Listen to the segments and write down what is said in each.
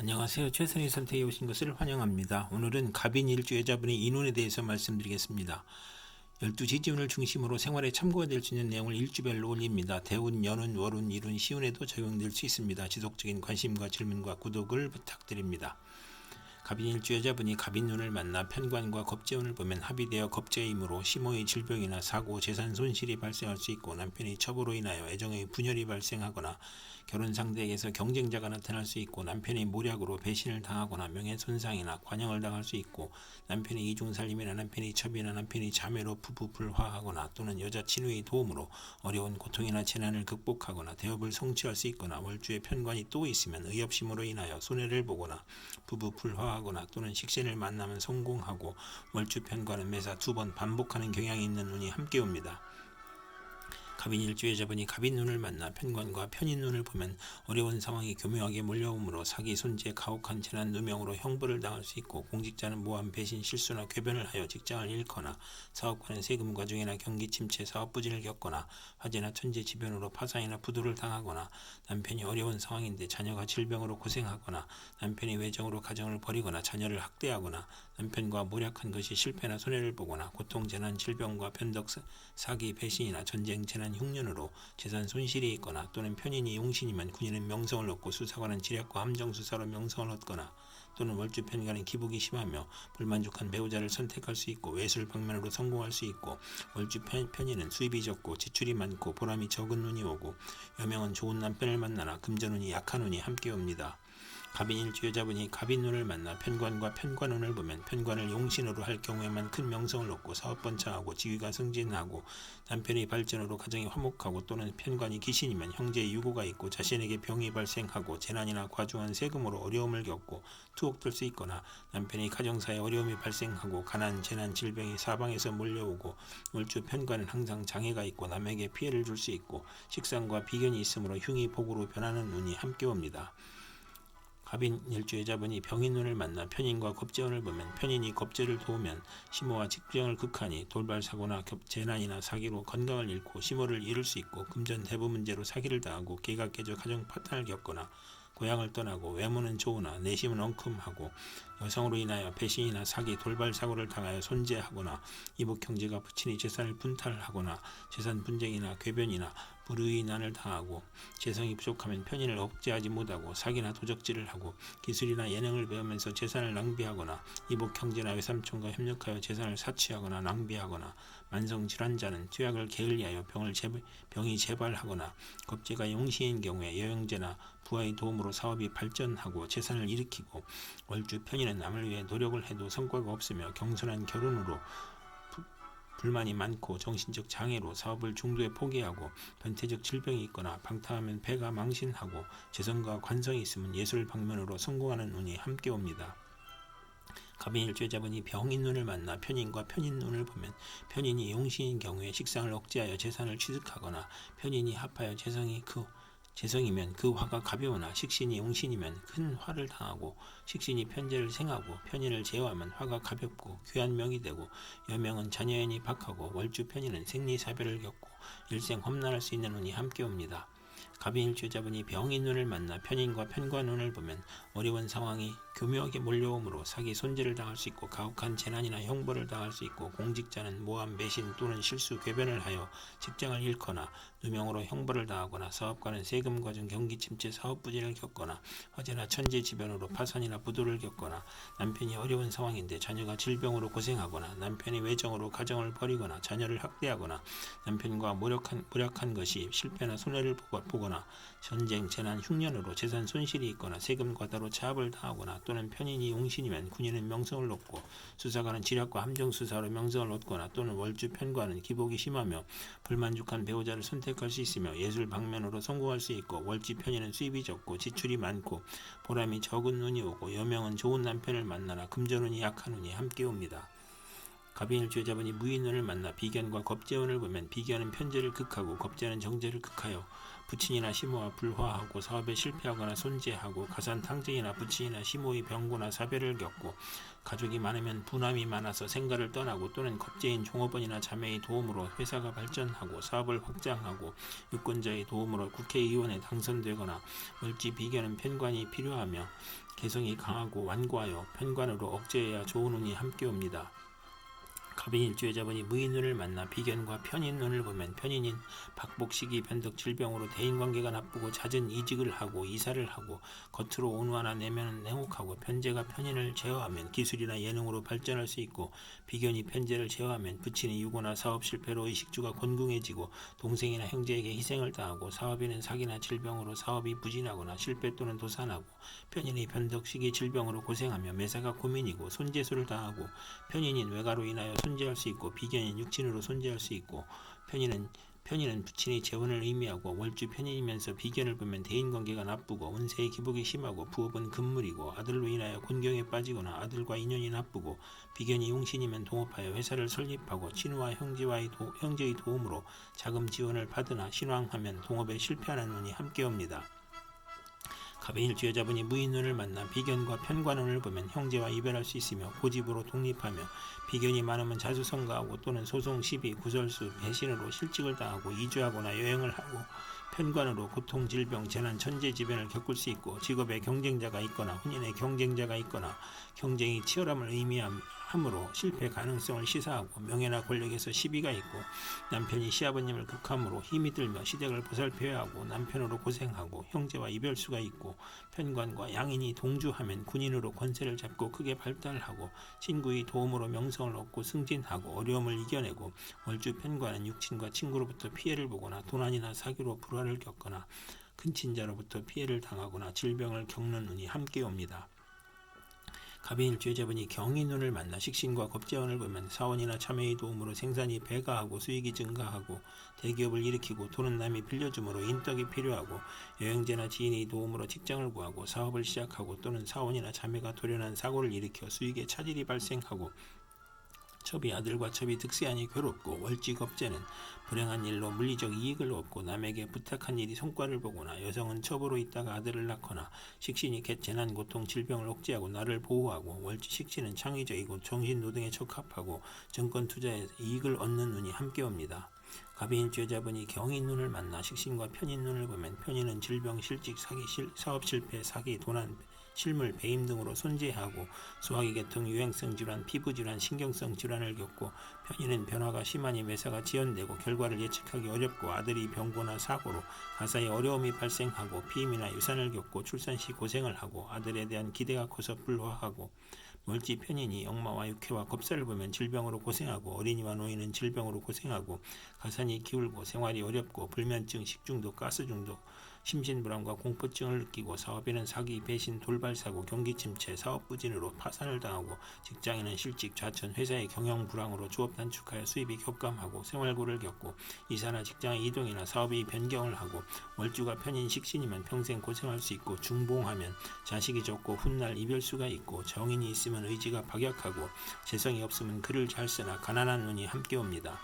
안녕하세요. 최선의 선택에 오신 것을 환영합니다. 오늘은 갑인일주 여자분의 인혼에 대해서 말씀드리겠습니다. 12지지운을 중심으로 생활에 참고가 될 수 있는 내용을 일주별로 올립니다. 대운, 연운, 월운, 일운, 시운에도 적용될 수 있습니다. 지속적인 관심과 질문과 구독을 부탁드립니다. 갑인일주 여자분이 갑인운을 만나 편관과 겁재운을 보면 합의되어 겁재이므로 심호의 질병이나 사고, 재산 손실이 발생할 수 있고 남편의 첩으로 인하여 애정의 분열이 발생하거나 결혼 상대에게서 경쟁자가 나타날 수 있고 남편의 모략으로 배신을 당하거나 명예손상이나 관영을 당할 수 있고 남편의 이중살림이나 남편의 첩이나 남편의 자매로 부부 불화하거나 또는 여자 친구의 도움으로 어려운 고통이나 재난을 극복하거나 대업을 성취할 수 있거나 월주에 편관이 또 있으면 의협심으로 인하여 손해를 보거나 부부 불화하거나 또는 식신을 만나면 성공하고 월주 편관은 매사 2번 반복하는 경향이 있는 운이 함께 옵니다. 갑인일주 여자분이 갑인운을 만나 편관과 편인운을 보면 어려운 상황이 교묘하게 몰려오므로 사기, 손재, 가혹한 재난, 누명으로 형벌을 당할 수 있고 공직자는 모함, 배신, 실수나 궤변을 하여 직장을 잃거나 사업가는 세금 과중이나 경기 침체, 사업 부진을 겪거나 화재나 천재지변으로 파산이나 부도를 당하거나 남편이 어려운 상황인데 자녀가 질병으로 고생하거나 남편이 외정으로 가정을 버리거나 자녀를 학대하거나 남편과 모략한 것이 실패나 손해를 보거나 고통, 재난, 질병과 변덕, 사기, 배신이나 전쟁, 재난, 흉년으로 재산 손실이 있거나 또는 편인이 용신이면 군인은 명성을 얻고 수사관은 지략과 함정수사로 명성을 얻거나 또는 월주 편관은 기복이 심하며 불만족한 배우자를 선택할 수 있고 외술 방면으로 성공할 수 있고 월주 편인은 수입이 적고 지출이 많고 보람이 적은 운이 오고 여명은 좋은 남편을 만나나 금전운이 약한 운이 함께 옵니다. 갑인일주 여자분이 갑인운을 만나 편관과 편관운을 보면 편관을 용신으로 할 경우에만 큰 명성을 얻고 사업 번창하고 지위가 승진하고 남편의 발전으로 가정이 화목하고 또는 편관이 기신이면 형제의 유고가 있고 자신에게 병이 발생하고 재난이나 과중한 세금으로 어려움을 겪고 투옥될 수 있거나 남편의 가정사에 어려움이 발생하고 가난, 재난, 질병이 사방에서 몰려오고 월주 편관은 항상 장애가 있고 남에게 피해를 줄 수 있고 식상과 비견이 있으므로 흉이 복으로 변하는 운이 함께 옵니다. 갑인일주 여자분이 병인운을 만나 편인과 겁재운을 보면 편인이 겁재를 도우면 심호와 직병을 극하니 돌발사고나 재난이나 사기로 건강을 잃고 심호를 잃을 수 있고 금전 대부 문제로 사기를 당하고 개가 깨져 가정 파탄을 겪거나 고향을 떠나고 외모는 좋으나 내심은 엉큼하고 여성으로 인하여 배신이나 사기, 돌발 사고를 당하여 손재하거나 이복 형제가 부친이 재산을 분탈하거나 재산 분쟁이나 궤변이나 불의의 난을 당하고 재성이 부족하면 편인을 억제하지 못하고 사기나 도적질을 하고 기술이나 예능을 배우면서 재산을 낭비하거나 이복 형제나 외삼촌과 협력하여 재산을 사취하거나 낭비하거나 만성 질환자는 투약을 게을리하여 병이 재발하거나 겁재가 용신인 경우에 여형제나 부하의 도움으로 사업이 발전하고 재산을 일으키고 월주 편인은 남을 위해 노력을 해도 성과가 없으며 경솔한 결혼으로 불만이 많고 정신적 장애로 사업을 중도에 포기하고 변태적 질병이 있거나 방탕하면 배가 망신하고 재성과 관성이 있으면 예술 방면으로 성공하는 운이 함께 옵니다. 갑인일주 여자분이 병인운을 만나 편인과 편인운을 보면 편인이 용신인 경우에 식상을 억제하여 재산을 취득하거나 편인이 합하여 재성이면 그 화가 가벼우나 식신이 용신이면 큰 화를 당하고 식신이 편재를 생하고 편인을 제어하면 화가 가볍고 귀한 명이 되고 여명은 자녀연이 박하고 월주 편인은 생리사별을 겪고 일생 험난할 수 있는 운이 함께 옵니다. 갑인일주 여자분이 병인운을 만나 편인과 편관운을 보면 어려운 상황이 교묘하게 몰려오므로 사기, 손재를 당할 수 있고 가혹한 재난이나 형벌을 당할 수 있고 공직자는 모함, 매신 또는 실수, 궤변을 하여 직장을 잃거나 누명으로 형벌을 당하거나 사업가는 세금 과중, 경기 침체, 사업 부진을 겪거나 화재나 천재지변으로 파산이나 부도를 겪거나 남편이 어려운 상황인데 자녀가 질병으로 고생하거나 남편이 외정으로 가정을 버리거나 자녀를 학대하거나 남편과 모략한 것이 실패나 손해를 보거나 전쟁, 재난, 흉년으로 재산 손실이 있거나 세금 과다로 차압을 당하거나 또는 편인이 용신이면 군인은 명성을 얻고 수사관은 지략과 함정수사로 명성을 얻거나 또는 월주 편관은 기복이 심하며 불만족한 배우자를 선택할 수 있으며 예술 방면으로 성공할 수 있고 월주 편인은 수입이 적고 지출이 많고 보람이 적은 운이 오고 여명은 좋은 남편을 만나나 금전운이 약한 운이 함께 옵니다. 갑인일주 여자분이 무인운을 만나 비견과 겁재운을 보면 비견은 편재를 극하고 겁재는 정재를 극하여 부친이나 시모와 불화하고 사업에 실패하거나 손재하고 가산 탕증이나 부친이나 시모의 병고나 사별을 겪고 가족이 많으면 부남이 많아서 생가를 떠나고 또는 겁제인 종업원이나 자매의 도움으로 회사가 발전하고 사업을 확장하고 유권자의 도움으로 국회의원에 당선되거나 물지 비견은 편관이 필요하며 개성이 강하고 완고하여 편관으로 억제해야 좋은 운이 함께 옵니다. 갑인일주의자분이 무인운을 만나 비견과 편인운을 보면 편인인 박복식이 변덕 질병으로 대인관계가 나쁘고 잦은 이직을 하고 이사를 하고 겉으로 온화나 내면은 냉혹하고 편재가 편인을 제어하면 기술이나 예능으로 발전할 수 있고 비견이 편재를 제어하면 부친이 유고나 사업 실패로 의식주가 곤궁해지고 동생이나 형제에게 희생을 당하고 사업인은 사기나 질병으로 사업이 부진하거나 실패 또는 도산하고 편인이 변덕식이 질병으로 고생하며 매사가 고민이고 손재수를 당하고 편인인 외가로 인하여 손재할 수 있고 비견인 육친으로 손재할 수 있고 편인은 부친의 재혼을 의미하고 월주 편인이면서 비견을 보면 대인관계가 나쁘고 운세의 기복이 심하고 부업은 금물이고 아들로 인하여 곤경에 빠지거나 아들과 인연이 나쁘고 비견이 용신이면 동업하여 회사를 설립하고 친우와 형제의 도움으로 자금 지원을 받으나 신왕하면 동업에 실패하는 운이 함께 옵니다. 갑인일주여자분이 무인운을 만나 비견과 편관운을 보면 형제와 이별할 수 있으며 고집으로 독립하며 비견이 많으면 자수성가하고 또는 소송, 시비, 구설수, 배신으로 실직을 당하고 이주하거나 여행을 하고 편관으로 고통, 질병, 재난, 천재지변을 겪을 수 있고 직업에 경쟁자가 있거나 혼인에 경쟁자가 있거나 경쟁이 치열함을 의미하므로 실패 가능성을 시사하고 명예나 권력에서 시비가 있고 남편이 시아버님을 극함으로 힘이 들며 시댁을 보살펴야 하고 남편으로 고생하고 형제와 이별수가 있고 편관과 양인이 동주하면 군인으로 권세를 잡고 크게 발달하고 친구의 도움으로 명성을 얻고 승진하고 어려움을 이겨내고 월주 편관은 육친과 친구로부터 피해를 보거나 도난이나 사기로 불화를 겪거나 큰 친자로부터 피해를 당하거나 질병을 겪는 운이 함께 옵니다. 갑인일주의자분이 경인운을 만나 식신과 겁재운을 보면 사원이나 참여의 도움으로 생산이 배가하고 수익이 증가하고 대기업을 일으키고 돈은 남이 빌려줌으로 인덕이 필요하고 여행제나 지인의 도움으로 직장을 구하고 사업을 시작하고 또는 사원이나 자매가 돌연한 사고를 일으켜 수익에 차질이 발생하고 첩이 아들과 첩이 득세하니 괴롭고 월지겁제는 불행한 일로 물리적 이익을 얻고 남에게 부탁한 일이 성과를 보거나 여성은 첩으로 있다가 아들을 낳거나 식신이 재난, 고통, 질병을 억제하고 나를 보호하고 월지 식신은 창의적이고 정신노동에 적합하고 정권 투자에 이익을 얻는 운이 함께 옵니다. 갑인일주여자분이 경인운을 만나 식신과 편인운을 보면 편인은 질병, 실직, 사기, 사업 실패, 사기, 도난, 실물, 배임 등으로 손재하고 소화기 계통, 유행성 질환, 피부 질환, 신경성 질환을 겪고 편인은 변화가 심하니 매사가 지연되고 결과를 예측하기 어렵고 아들이 병고나 사고로 가사에 어려움이 발생하고 피임이나 유산을 겪고 출산 시 고생을 하고 아들에 대한 기대가 커서 불화하고 멀지 편인이 역마와 육회와 겁사를 보면 질병으로 고생하고 어린이와 노인은 질병으로 고생하고 가산이 기울고 생활이 어렵고 불면증, 식중독, 가스중독, 심신불안과 공포증을 느끼고 사업인은 사기, 배신, 돌발사고, 경기침체, 사업부진으로 파산을 당하고 직장인은 실직, 좌천, 회사의 경영불황으로 조업 단축하여 수입이 격감하고 생활고를 겪고 이사나 직장의 이동이나 사업의 변경을 하고 월주가 편인 식신이면 평생 고생할 수 있고 중봉하면 자식이 적고 훗날 이별수가 있고 정인이 있으면 의지가 박약하고 재성이 없으면 글을 잘 쓰나 가난한 운이 함께 옵니다.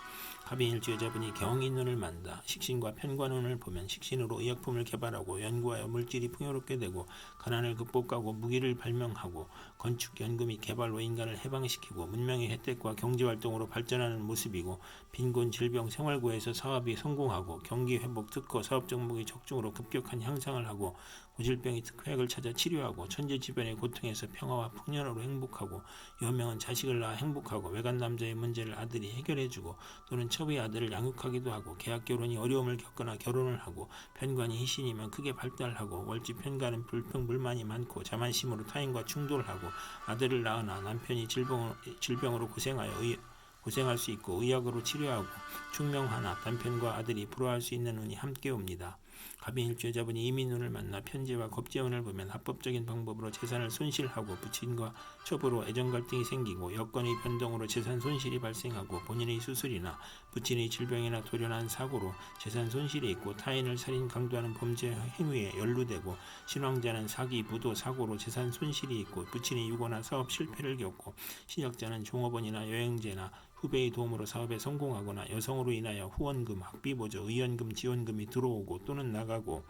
갑인일주여자분이 경인운을 만나 식신과 편관운을 보면 식신으로 의약품을 개발하고 연구하여 물질이 풍요롭게 되고 가난을 극복하고 무기를 발명하고 건축, 연구 및 개발로 인간을 해방시키고 문명의 혜택과 경제활동으로 발전하는 모습이고 빈곤, 질병, 생활고에서 사업이 성공하고 경기 회복, 특허, 사업 정목이 적중으로 급격한 향상을 하고 고질병이 특효약을 찾아 치료하고 천재지변의 고통에서 평화와 풍년으로 행복하고 여명은 자식을 낳아 행복하고 외간 남자의 문제를 아들이 해결해주고 또는 첩의 아들을 양육하기도 하고 계약 결혼이 어려움을 겪거나 결혼을 하고 편관이 희신이면 크게 발달하고 월지 편관은 불평불만이 많고 자만심으로 타인과 충돌을 하고 아들을 낳으나 남편이 질병으로 고생할 수 있고 의학으로 치료하고 충명하나 남편과 아들이 불화할 수 있는 운이 함께 옵니다. 갑인일주여자분이 이민운을 만나 편재와 겁재운을 보면 합법적인 방법으로 재산을 손실하고 부친과 첩으로 애정 갈등이 생기고 여건의 변동으로 재산 손실이 발생하고 본인의 수술이나 부친의 질병이나 돌연한 사고로 재산 손실이 있고 타인을 살인 강도하는 범죄 행위에 연루되고 신왕자는 사기, 부도, 사고로 재산 손실이 있고 부친의 유고나 사업 실패를 겪고 신역자는 종업원이나 여행제나 후배의 도움으로 사업에 성공하거나 여성으로 인하여 후원금, 학비보조, 의원금, 지원금이 들어오고 또는 나가고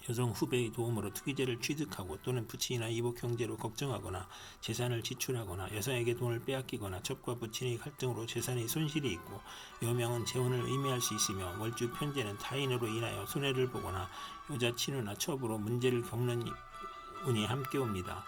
여성 후배의 도움으로 투기재를 취득하고 또는 부친이나 이복 형제로 걱정하거나 재산을 지출하거나 여성에게 돈을 빼앗기거나 첩과 부친의 갈등으로 재산의 손실이 있고 여명은 재혼을 의미할 수 있으며 월주 편제는 타인으로 인하여 손해를 보거나 여자 친우나 첩으로 문제를 겪는 운이 함께 옵니다.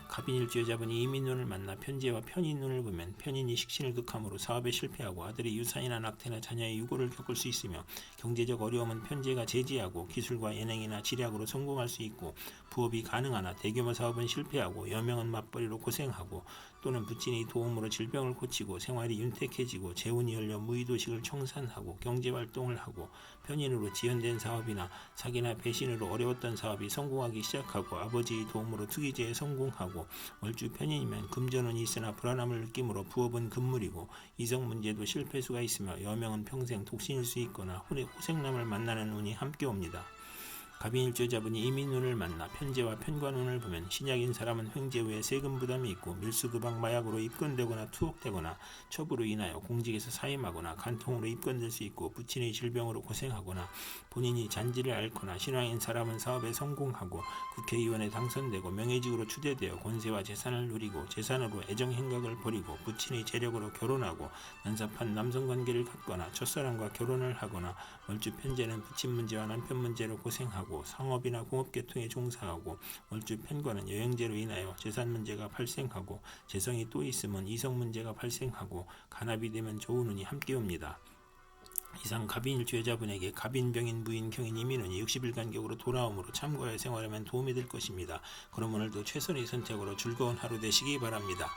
갑인일주 여자분이 이민운을 만나 편제와 편인운을 보면 편인이 식신을 극함으로 사업에 실패하고 아들의 유산이나 낙태나 자녀의 유고를 겪을 수 있으며 경제적 어려움은 편제가 제지하고 기술과 예능이나 지략으로 성공할 수 있고 부업이 가능하나 대규모 사업은 실패하고 여명은 맞벌이로 고생하고 또는 부친의 도움으로 질병을 고치고 생활이 윤택해지고 재운이 열려 무의도식을 청산하고 경제활동을 하고 편인으로 지연된 사업이나 사기나 배신으로 어려웠던 사업이 성공하기 시작하고 아버지의 도움으로 투기제에 성공하고 월주 편인이면 금전운이 있으나 불안함을 느끼므로 부업은 금물이고 이성 문제도 실패수가 있으며 여명은 평생 독신일 수 있거나 호생남을 만나는 운이 함께 옵니다. 갑인일주 여자분이 이민운을 만나 편제와 편관운을 보면 신약인 사람은 횡재 후에 세금 부담이 있고 밀수도박 마약으로 입건되거나 투옥되거나 첩으로 인하여 공직에서 사임하거나 간통으로 입건될 수 있고 부친의 질병으로 고생하거나 본인이 잔지를 앓거나 신앙인 사람은 사업에 성공하고 국회의원에 당선되고 명예직으로 추대되어 권세와 재산을 누리고 재산으로 애정행각을 벌이고 부친의 재력으로 결혼하고 난삽한 남성관계를 갖거나 첫사랑과 결혼을 하거나 월주 편제는 부친 문제와 남편 문제로 고생하고 상업이나 공업계통에 종사하고 월주 편관은 여행제로 인하여 재산 문제가 발생하고 재성이 또 있으면 이성 문제가 발생하고 간합이 되면 좋은 운이 함께 옵니다. 이상 갑인일주 여자분에게 갑인병인 무인경인 이민운이 60일 간격으로 돌아오므로 참고하여 생활하면 도움이 될 것입니다. 그럼 오늘도 최선의 선택으로 즐거운 하루 되시기 바랍니다.